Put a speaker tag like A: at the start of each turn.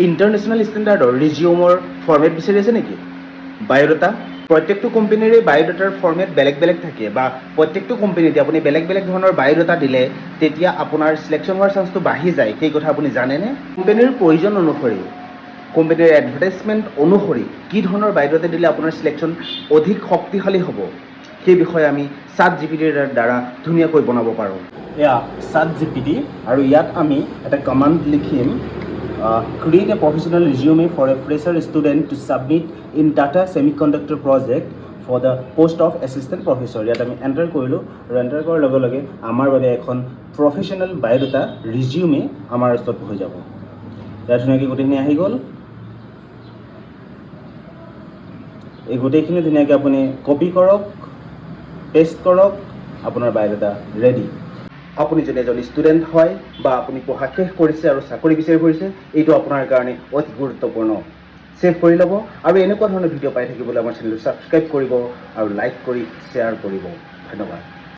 A: International ষ্টেণ্ডাৰ্ডৰ ৰিজিউমৰ format বিচাৰি আছে নেকি? বায়'ডাটা প্ৰত্যেকটো কোম্পানীৰে বায়'ডাটাৰ ফৰ্মেট বেলেগ বেলেগ থাকে বা প্ৰত্যেকটো কোম্পানীতে আপুনি বেলেগ বেলেগ ধৰণৰ বায়'ডাটা দিলে তেতিয়া আপোনাৰ চিলেকশ্যন হোৱাৰ চান্সটো বাঢ়ি যায়। সেই কথা আপুনি জানেনে? কোম্পানীৰ প্ৰয়োজন অনুসৰি কোম্পানীৰ এডভাৰটাইজমেণ্ট অনুসৰি কি ধৰণৰ বায়'ডাটা দিলে আপোনাৰ চিলেকশ্যন অধিক শক্তিশালী হ'ব সেই বিষয়ে আমি ChatGPTৰ দ্বাৰা ধুনীয়াকৈ বনাব পাৰোঁ। এয়া ChatGPT আৰু ইয়াত আমি এটা কমাণ্ড লিখিম create a professional resume for a fresher student to submit in Tata Semiconductor project for the post of assistant professor. ইয়াত আমি এণ্টাৰ কৰিলোঁ আৰু এণ্টাৰ কৰাৰ লগে লগে আমাৰ বাবে এখন প্ৰফেশ্যনেল বায়'ডাটা ৰিজিউমে আমাৰ ওচৰত হৈ যাব। ইয়াত ধুনীয়াকৈ গোটেইখিনি আহি গ'ল। এই গোটেইখিনি ধুনীয়াকৈ আপুনি কপি কৰক, পেষ্ট কৰক, আপোনাৰ বায়'ডাটা ৰেডি। আপুনি যদি এজন ষ্টুডেণ্ট হয় বা আপুনি পঢ়া শেষ কৰিছে আৰু চাকৰি বিচাৰি ফুৰিছে, এইটো আপোনাৰ কাৰণে অতি গুৰুত্বপূৰ্ণ। ছেভ কৰি ল'ব আৰু এনেকুৱা ধৰণৰ ভিডিঅ' পাই থাকিবলৈ আমাৰ চেনেলটো ছাবস্ক্ৰাইব কৰিব আৰু লাইক কৰি শ্বেয়াৰ কৰিব। ধন্যবাদ।